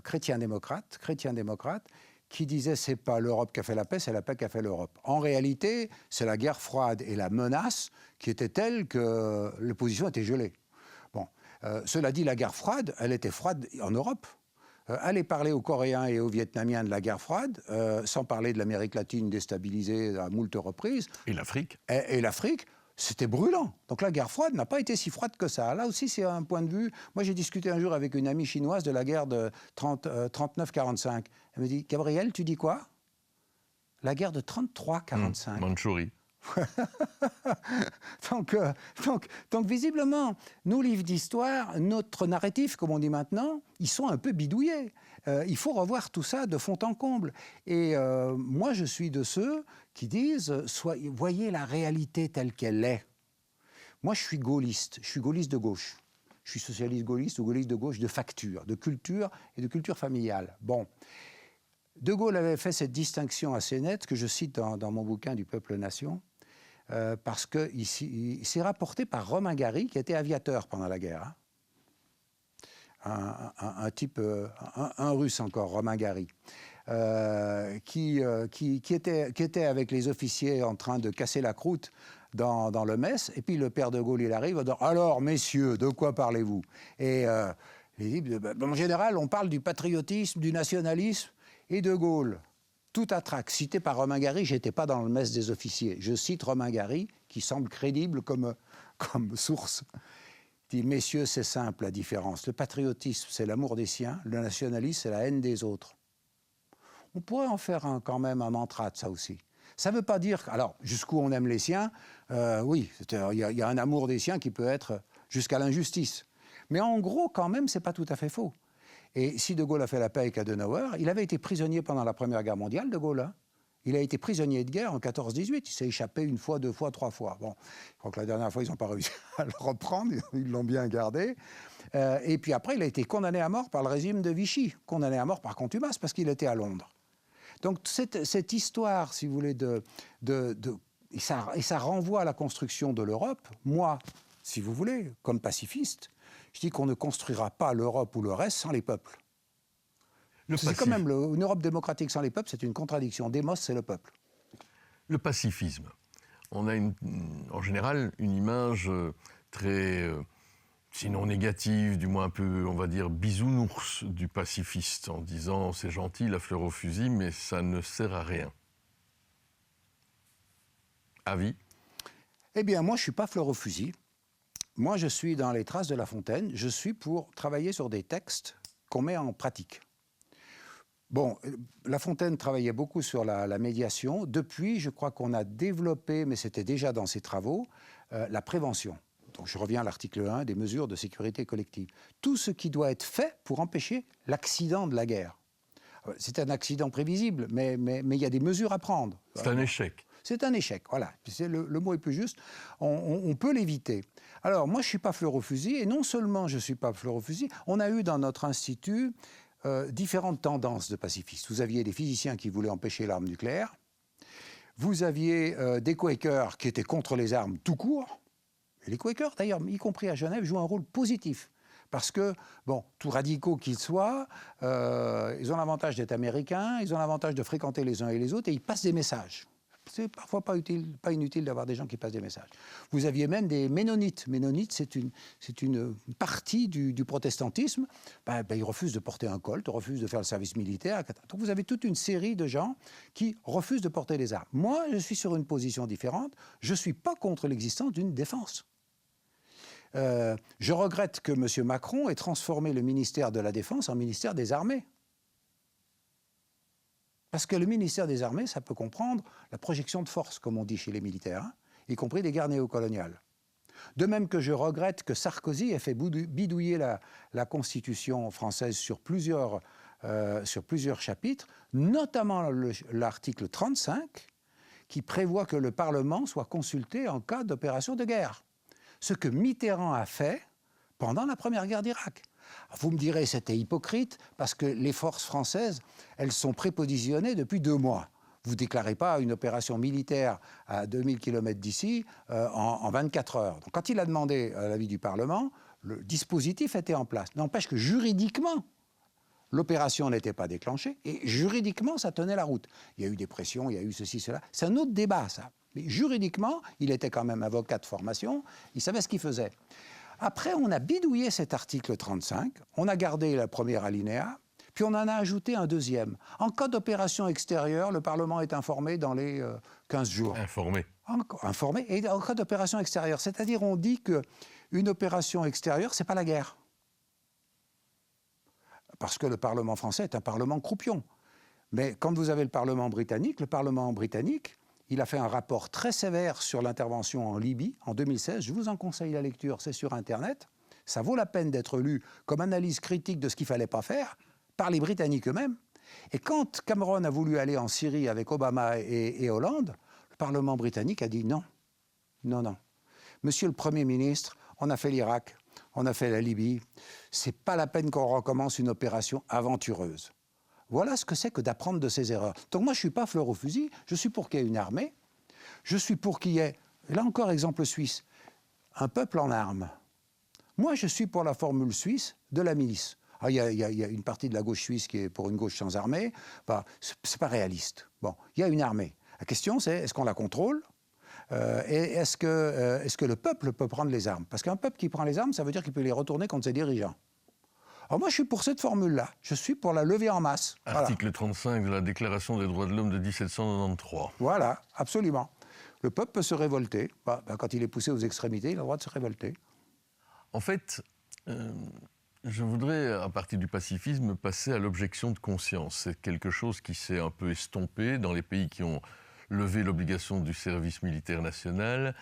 chrétien-démocrate, qui disait c'est pas l'Europe qui a fait la paix, c'est la paix qui a fait l'Europe. En réalité, c'est la guerre froide et la menace qui étaient telles que l'opposition était gelée. Bon, cela dit, la guerre froide, elle était froide en Europe. Allez parler aux Coréens et aux Vietnamiens de la guerre froide, sans parler de l'Amérique latine déstabilisée à moult reprises. Et l'Afrique. Et l'Afrique, c'était brûlant. Donc la guerre froide n'a pas été si froide que ça. Là aussi, c'est un point de vue. Moi, j'ai discuté un jour avec une amie chinoise de la guerre de 39-45. Elle me dit, Gabriel, tu dis quoi? La guerre de 33-45. Mandchourie. donc, visiblement, nos livres d'histoire, notre narratif, comme on dit maintenant, ils sont un peu bidouillés. Il faut revoir tout ça de fond en comble. Et moi, je suis de ceux qui disent, voyez la réalité telle qu'elle est. Moi, je suis gaulliste de gauche. Je suis socialiste gaulliste ou gaulliste de gauche de facture, de culture et de culture familiale. Bon. De Gaulle avait fait cette distinction assez nette que je cite dans mon bouquin du Peuple-Nation, parce qu'il s'est rapporté par Romain Gary, qui était aviateur pendant la guerre. Un type, un Russe encore, Romain Gary, qui était avec les officiers en train de casser la croûte dans le mess, et puis le père de Gaulle, il arrive, « Alors, messieurs, de quoi parlez-vous » Et il dit, en général, on parle du patriotisme, du nationalisme, et de Gaulle, tout à trac, cité par Romain Gary, je n'étais pas dans le mess des officiers. Je cite Romain Gary, qui semble crédible comme source. Il dit, messieurs, c'est simple la différence. Le patriotisme, c'est l'amour des siens. Le nationalisme, c'est la haine des autres. On pourrait en faire quand même un mantra de ça aussi. Ça ne veut pas dire... Alors, jusqu'où on aime les siens, oui, il y a un amour des siens qui peut être jusqu'à l'injustice. Mais en gros, quand même, ce n'est pas tout à fait faux. Et si De Gaulle a fait la paix avec Adenauer, il avait été prisonnier pendant la Première Guerre mondiale, De Gaulle. Hein. Il a été prisonnier de guerre en 14-18. Il s'est échappé 1 fois, 2 fois, 3 fois. Bon, je crois que la dernière fois, ils n'ont pas réussi à le reprendre. Ils l'ont bien gardé. Et puis après, il a été condamné à mort par le régime de Vichy. Condamné à mort par contumace parce qu'il était à Londres. Donc cette histoire, si vous voulez, et ça renvoie à la construction de l'Europe. Moi, si vous voulez, comme pacifiste, je dis qu'on ne construira pas l'Europe ou le reste sans les peuples. C'est quand même une Europe démocratique sans les peuples, c'est une contradiction. Démos, c'est le peuple. Le pacifisme. On a en général une image très, sinon négative, du moins un peu, on va dire, bisounours du pacifiste, en disant c'est gentil, la fleur au fusil, mais ça ne sert à rien. Avis ? Eh bien, moi, je ne suis pas fleur au fusil. Moi, je suis dans les traces de La Fontaine. Je suis pour travailler sur des textes qu'on met en pratique. Bon, La Fontaine travaillait beaucoup sur la médiation. Depuis, je crois qu'on a développé, mais c'était déjà dans ses travaux, la prévention. Donc, je reviens à l'article 1 des mesures de sécurité collective. Tout ce qui doit être fait pour empêcher l'accident de la guerre. C'est un accident prévisible, mais il y a des mesures à prendre. C'est un échec. C'est un échec, voilà. Le mot est plus juste. On peut l'éviter. Alors, moi, je ne suis pas fleur au fusil, et non seulement je ne suis pas fleur au fusil, on a eu dans notre institut différentes tendances de pacifistes. Vous aviez des physiciens qui voulaient empêcher l'arme nucléaire. Vous aviez des Quakers qui étaient contre les armes tout court. Et les Quakers, d'ailleurs, y compris à Genève, jouent un rôle positif. Parce que, bon, tout radicaux qu'ils soient, ils ont l'avantage d'être américains, ils ont l'avantage de fréquenter les uns et les autres, et ils passent des messages. C'est parfois pas inutile d'avoir des gens qui passent des messages. Vous aviez même des ménonites. Ménonites, c'est une partie du protestantisme. Ils refusent de porter un colt, refusent de faire le service militaire. Donc vous avez toute une série de gens qui refusent de porter les armes. Moi, je suis sur une position différente. Je ne suis pas contre l'existence d'une défense. Je regrette que M. Macron ait transformé le ministère de la Défense en ministère des Armées. Parce que le ministère des Armées, ça peut comprendre la projection de force, comme on dit chez les militaires, hein, y compris des guerres néocoloniales. De même que je regrette que Sarkozy ait fait bidouiller la Constitution française sur plusieurs chapitres, notamment l'article 35, qui prévoit que le Parlement soit consulté en cas d'opération de guerre. Ce que Mitterrand a fait pendant la Première Guerre d'Irak. Vous me direz, c'était hypocrite, parce que les forces françaises, elles sont prépositionnées depuis 2 mois. Vous ne déclarez pas une opération militaire à 2000 km d'ici en 24 heures. Donc, quand il a demandé l'avis du Parlement, le dispositif était en place. N'empêche que juridiquement, l'opération n'était pas déclenchée, et juridiquement, ça tenait la route. Il y a eu des pressions, il y a eu ceci, cela. C'est un autre débat, ça. Mais juridiquement, il était quand même avocat de formation, il savait ce qu'il faisait. Après, on a bidouillé cet article 35, on a gardé le premier alinéa, puis on en a ajouté un deuxième. En cas d'opération extérieure, le Parlement est informé dans les 15 jours. Informé. Informé, et en cas d'opération extérieure. C'est-à-dire, on dit qu'une opération extérieure, ce n'est pas la guerre. Parce que le Parlement français est un Parlement croupion. Mais quand vous avez le Parlement britannique, il a fait un rapport très sévère sur l'intervention en Libye en 2016. Je vous en conseille la lecture, c'est sur Internet. Ça vaut la peine d'être lu comme analyse critique de ce qu'il ne fallait pas faire par les Britanniques eux-mêmes. Et quand Cameron a voulu aller en Syrie avec Obama et Hollande, le Parlement britannique a dit non. Non, non. Monsieur le Premier ministre, on a fait l'Irak, on a fait la Libye. C'est pas la peine qu'on recommence une opération aventureuse. Voilà ce que c'est que d'apprendre de ses erreurs. Donc moi, je ne suis pas fleur au fusil, je suis pour qu'il y ait une armée, je suis pour qu'il y ait, là encore, exemple suisse, un peuple en armes. Moi, je suis pour la formule suisse de la milice. Il y a une partie de la gauche suisse qui est pour une gauche sans armée. C'est pas réaliste. Bon, il y a une armée. La question, c'est est-ce qu'on la contrôle et est-ce que le peuple peut prendre les armes? Parce qu'un peuple qui prend les armes, ça veut dire qu'il peut les retourner contre ses dirigeants. Alors moi, je suis pour cette formule-là. Je suis pour la levée en masse. Article 35 de la Déclaration des droits de l'homme de 1793. Voilà, absolument. Le peuple peut se révolter. Quand il est poussé aux extrémités, il a le droit de se révolter. En fait, je voudrais, à partir du pacifisme, passer à l'objection de conscience. C'est quelque chose qui s'est un peu estompé dans les pays qui ont levé l'obligation du service militaire national.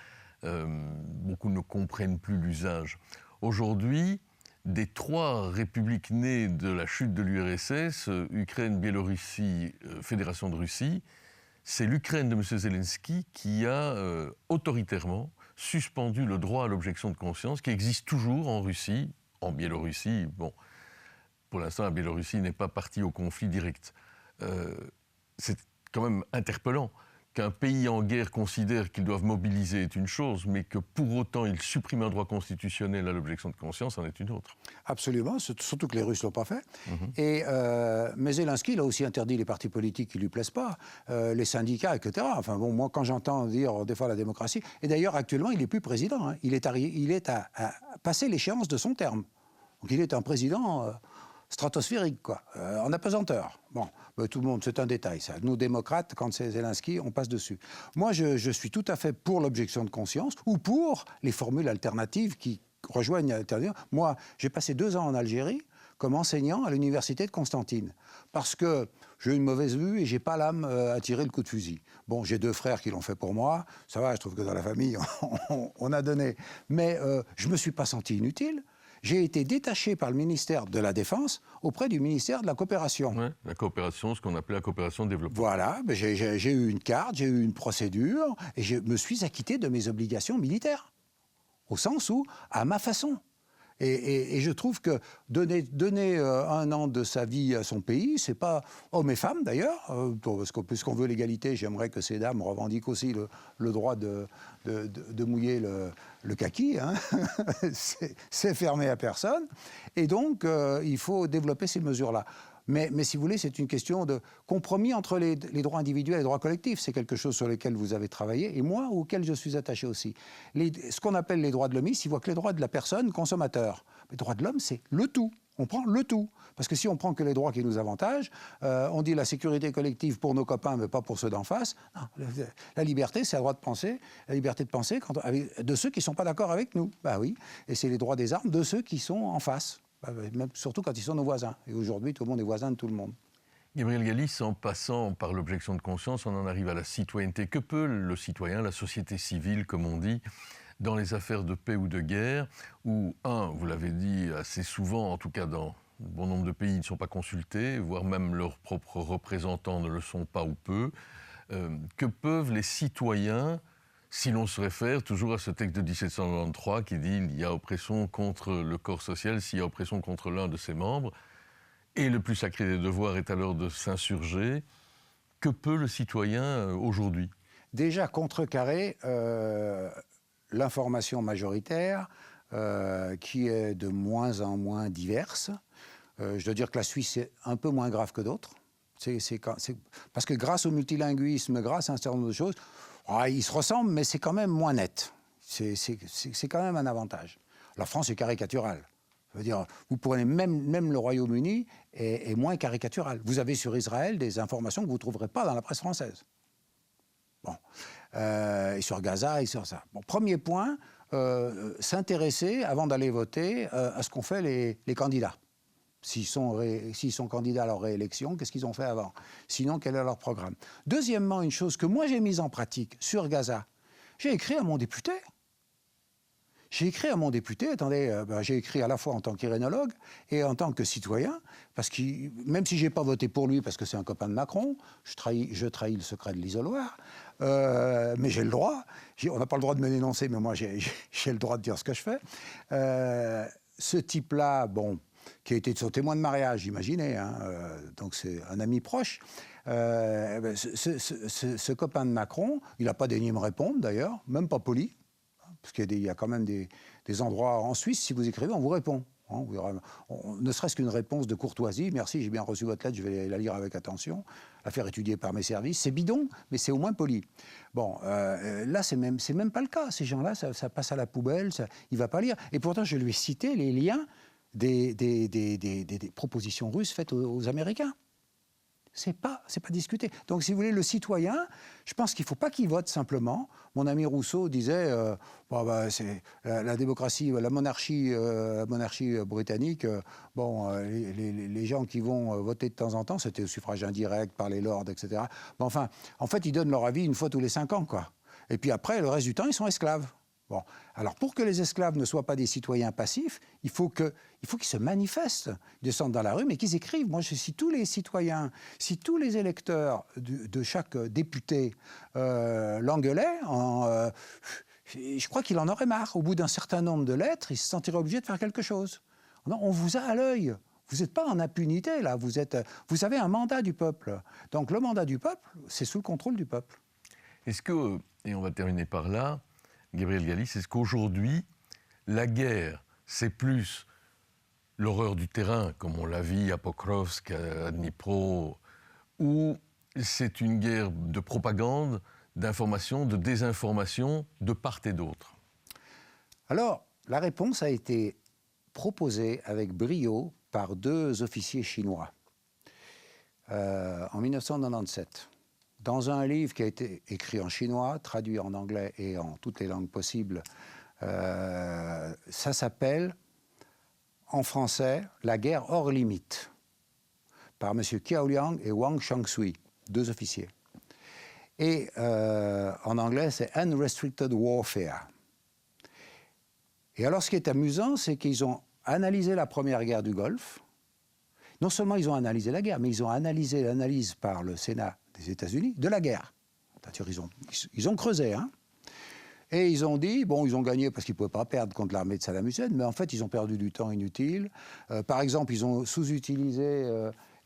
Beaucoup ne comprennent plus l'usage. Aujourd'hui, des 3 républiques nées de la chute de l'URSS, Ukraine, Biélorussie, Fédération de Russie, c'est l'Ukraine de M. Zelensky qui a autoritairement suspendu le droit à l'objection de conscience qui existe toujours en Russie, en Biélorussie. Bon, pour l'instant, la Biélorussie n'est pas partie au conflit direct. c'est quand même interpellant. Qu'un pays en guerre considère qu'ils doivent mobiliser est une chose, mais que pour autant il supprime un droit constitutionnel à l'objection de conscience en est une autre. Absolument, surtout que les Russes ne l'ont pas fait. Mais Zelensky, il a aussi interdit les partis politiques qui ne lui plaisent pas, les syndicats, etc. Enfin bon, moi, quand j'entends dire des fois la démocratie, et d'ailleurs actuellement, il n'est plus président, hein. Il est à passer l'échéance de son terme. Donc il est un président stratosphérique, quoi, en apesanteur. Bon, tout le monde, c'est un détail, ça. Nous, démocrates, quand c'est Zelensky, on passe dessus. Moi, je suis tout à fait pour l'objection de conscience ou pour les formules alternatives qui rejoignent l'alternative. Moi, j'ai passé 2 ans en Algérie comme enseignant à l'université de Constantine, parce que j'ai une mauvaise vue et j'ai pas l'âme à tirer le coup de fusil. Bon, j'ai 2 frères qui l'ont fait pour moi, ça va, je trouve que dans la famille, on a donné. Mais je me suis pas senti inutile. J'ai été détaché par le ministère de la Défense auprès du ministère de la Coopération. Ouais, la coopération, ce qu'on appelait la coopération de développement. Voilà, j'ai eu une carte, j'ai eu une procédure, et je me suis acquitté de mes obligations militaires. Au sens où, à ma façon. Et je trouve que donner 1 an de sa vie à son pays, c'est pas hommes et femmes d'ailleurs, parce que puisqu'on veut l'égalité, j'aimerais que ces dames revendiquent aussi le droit de mouiller le kaki. Hein. C'est fermé à personne. Et donc, il faut développer ces mesures-là. Mais si vous voulez, c'est une question de compromis entre les droits individuels et les droits collectifs. C'est quelque chose sur lequel vous avez travaillé, et moi, auquel je suis attaché aussi. Ce qu'on appelle les droits de l'homme, ils voient que les droits de la personne consommateur. Les droits de l'homme, c'est le tout. On prend le tout. Parce que si on prend que les droits qui nous avantagent, on dit la sécurité collective pour nos copains, mais pas pour ceux d'en face. Non, la liberté, c'est le droit de penser, la liberté de penser de ceux qui ne sont pas d'accord avec nous. Bah oui. Et c'est les droits des armes de ceux qui sont en face. Même, surtout quand ils sont nos voisins. Et aujourd'hui, tout le monde est voisin de tout le monde. Gabriel Galis, en passant par l'objection de conscience, on en arrive à la citoyenneté. Que peut le citoyen, la société civile, comme on dit, dans les affaires de paix ou de guerre, où, vous l'avez dit assez souvent, en tout cas dans bon nombre de pays, ils ne sont pas consultés, voire même leurs propres représentants ne le sont pas ou peu. Que peuvent les citoyens, si l'on se réfère toujours à ce texte de 1793 qui dit « il y a oppression contre le corps social s'il y a oppression contre l'un de ses membres », et le plus sacré des devoirs est alors de s'insurger. Que peut le citoyen aujourd'hui ? Déjà contrecarrer l'information majoritaire qui est de moins en moins diverse. Je dois dire que la Suisse est un peu moins grave que d'autres. Parce que grâce au multilinguisme, grâce à un certain nombre de choses, ils se ressemblent, mais c'est quand même moins net. C'est quand même un avantage. La France est caricaturale. Je veux dire, vous prenez même le Royaume-Uni est moins caricatural. Vous avez sur Israël des informations que vous ne trouverez pas dans la presse française. Bon. Et sur Gaza et sur ça. Bon, premier point, s'intéresser, avant d'aller voter, à ce qu'ont fait les candidats. S'ils sont candidats à leur réélection, qu'est-ce qu'ils ont fait avant ? Sinon, quel est leur programme ? Deuxièmement, une chose que moi j'ai mise en pratique sur Gaza, j'ai écrit à mon député. J'ai écrit à la fois en tant qu'irénologue et en tant que citoyen, parce que même si je n'ai pas voté pour lui, parce que c'est un copain de Macron, je trahis le secret de l'isoloir, mais j'ai le droit. On n'a pas le droit de me dénoncer, mais moi j'ai le droit de dire ce que je fais. Ce type-là, bon, qui a été son témoin de mariage, imaginez, hein, donc c'est un ami proche. Ce copain de Macron, il n'a pas daigné me répondre d'ailleurs, même pas poli, parce qu'il y a quand même des endroits en Suisse, si vous écrivez, on vous répond. Hein, ne serait-ce qu'une réponse de courtoisie, merci, j'ai bien reçu votre lettre, je vais la lire avec attention, la faire étudier par mes services. C'est bidon, mais c'est au moins poli. Bon, là, c'est même pas le cas. Ces gens-là, ça passe à la poubelle, il ne va pas lire. Et pourtant, je lui ai cité les liens des propositions russes faites aux Américains. C'est pas discuté. Donc, si vous voulez, le citoyen, je pense qu'il ne faut pas qu'il vote simplement. Mon ami Rousseau disait, c'est la démocratie, la monarchie britannique, les gens qui vont voter de temps en temps, c'était au suffrage indirect par les lords, etc. Bon, enfin, en fait, ils donnent leur avis une fois tous les 5 ans, quoi. Et puis après, le reste du temps, ils sont esclaves. Bon, alors pour que les esclaves ne soient pas des citoyens passifs, il faut qu'ils se manifestent, ils descendent dans la rue, mais qu'ils écrivent. Moi, si tous les citoyens, si tous les électeurs de chaque député l'engueulaient, je crois qu'il en aurait marre. Au bout d'un certain nombre de lettres, il se sentirait obligé de faire quelque chose. Non, on vous a à l'œil. Vous n'êtes pas en impunité, là. Vous avez un mandat du peuple. Donc le mandat du peuple, c'est sous le contrôle du peuple. Est-ce que, et on va terminer par là, Gabriel Gallis, est-ce qu'aujourd'hui, la guerre, c'est plus l'horreur du terrain, comme on l'a vu à Pokrovsk, à Dnipro, ou c'est une guerre de propagande, d'information, de désinformation, de part et d'autre? Alors, la réponse a été proposée avec brio par 2 officiers chinois en 1997. Dans un livre qui a été écrit en chinois, traduit en anglais et en toutes les langues possibles, ça s'appelle, en français, « La guerre hors limite », par M. Kiao Liang et Wang Shangshui, 2 officiers. Et en anglais, c'est « Unrestricted Warfare ». Et alors, ce qui est amusant, c'est qu'ils ont analysé la première guerre du Golfe. Non seulement ils ont analysé la guerre, mais ils ont analysé l'analyse par le Sénat des États-Unis de la guerre. C'est-à-dire, ils ont creusé, hein. Et ils ont dit, bon, ils ont gagné parce qu'ils ne pouvaient pas perdre contre l'armée de Saddam Hussein, mais en fait, ils ont perdu du temps inutile. Par exemple, ils ont sous-utilisé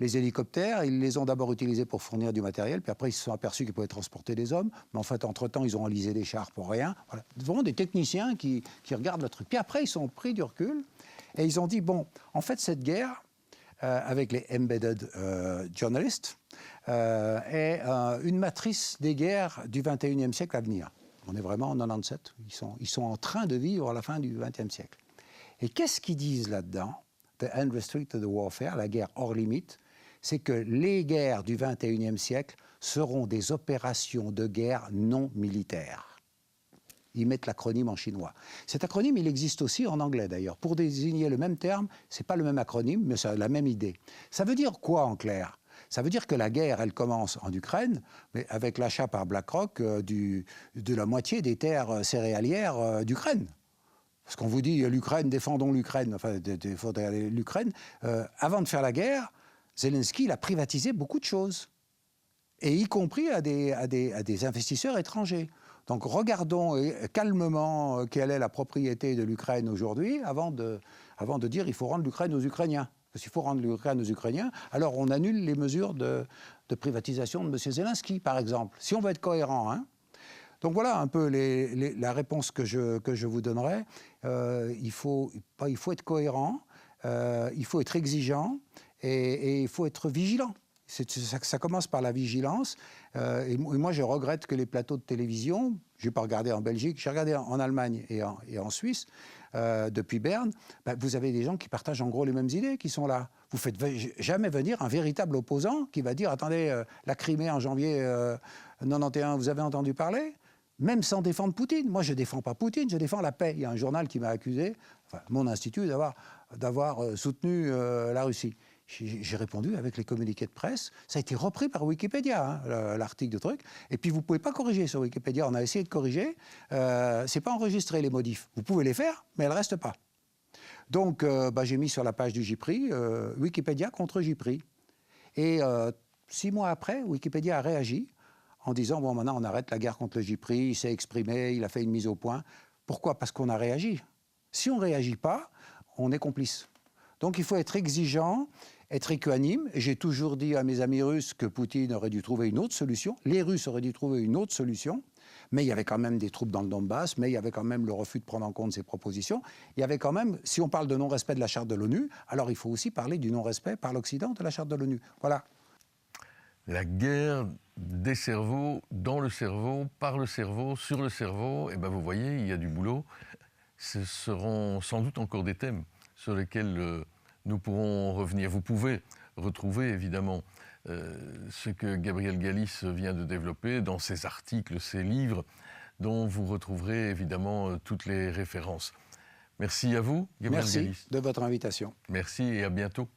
les hélicoptères. Ils les ont d'abord utilisés pour fournir du matériel, puis après, ils se sont aperçus qu'ils pouvaient transporter des hommes. Mais en fait, entre-temps, ils ont enlisé des chars pour rien. Voilà. Vraiment des techniciens qui regardent le truc. Puis après, ils sont pris du recul et ils ont dit, bon, en fait, cette guerre, avec les embedded journalists, est une matrice des guerres du 21e siècle à venir. On est vraiment en 97. Ils sont en train de vivre à la fin du XXe siècle. Et qu'est-ce qu'ils disent là-dedans? The Unrestricted Warfare, la guerre hors limite, c'est que les guerres du XXIe siècle seront des opérations de guerre non militaires. Ils mettent l'acronyme en chinois. Cet acronyme, il existe aussi en anglais d'ailleurs. Pour désigner le même terme, ce n'est pas le même acronyme, mais c'est la même idée. Ça veut dire quoi en clair? Ça veut dire que la guerre, elle commence en Ukraine, mais avec l'achat par BlackRock de la moitié des terres céréalières d'Ukraine. Parce qu'on vous dit l'Ukraine, défendons l'Ukraine, enfin défendons l'Ukraine. Avant de faire la guerre, Zelensky il a privatisé beaucoup de choses, et y compris à des investisseurs étrangers. Donc regardons calmement quelle est la propriété de l'Ukraine aujourd'hui, avant de dire il faut rendre l'Ukraine aux Ukrainiens. Parce qu'il faut rendre l'Ukraine aux Ukrainiens, alors on annule les mesures de privatisation de M. Zelensky, par exemple, si on veut être cohérent. Hein. Donc voilà un peu la réponse que je vous donnerai. Il faut être cohérent, il faut être exigeant et il faut être vigilant. Ça commence par la vigilance. Et moi, je regrette que les plateaux de télévision, je n'ai pas regardé en Belgique, j'ai regardé en Allemagne et en Suisse, depuis Berne, vous avez des gens qui partagent en gros les mêmes idées qui sont là. Vous ne faites jamais venir un véritable opposant qui va dire « Attendez, la Crimée en janvier 91, vous avez entendu parler ?» Même sans défendre Poutine. Moi, je ne défends pas Poutine, je défends la paix. Il y a un journal qui m'a accusé, enfin, mon institut, d'avoir soutenu la Russie. J'ai répondu avec les communiqués de presse. Ça a été repris par Wikipédia, hein, l'article de truc. Et puis, vous ne pouvez pas corriger sur Wikipédia. On a essayé de corriger. Ce n'est pas enregistré, les modifs. Vous pouvez les faire, mais elles ne restent pas. Donc, j'ai mis sur la page du JPRI, Wikipédia contre JPRI. Et 6 mois après, Wikipédia a réagi en disant, bon, maintenant, on arrête la guerre contre le JPRI. Il s'est exprimé, il a fait une mise au point. Pourquoi? Parce qu'on a réagi. Si on ne réagit pas, on est complice. Donc, il faut être exigeant, être équanime. J'ai toujours dit à mes amis russes que Poutine aurait dû trouver une autre solution. Les Russes auraient dû trouver une autre solution. Mais il y avait quand même des troupes dans le Donbass, mais il y avait quand même le refus de prendre en compte ces propositions. Il y avait quand même, si on parle de non-respect de la Charte de l'ONU, alors il faut aussi parler du non-respect par l'Occident de la Charte de l'ONU. Voilà. La guerre des cerveaux, dans le cerveau, par le cerveau, sur le cerveau, et ben vous voyez, il y a du boulot. Ce seront sans doute encore des thèmes sur lesquels nous pourrons revenir. Vous pouvez retrouver évidemment ce que Gabriel Gallis vient de développer dans ses articles, ses livres, dont vous retrouverez évidemment toutes les références. Merci à vous, Gabriel Gallis. Merci de votre invitation. Merci et à bientôt.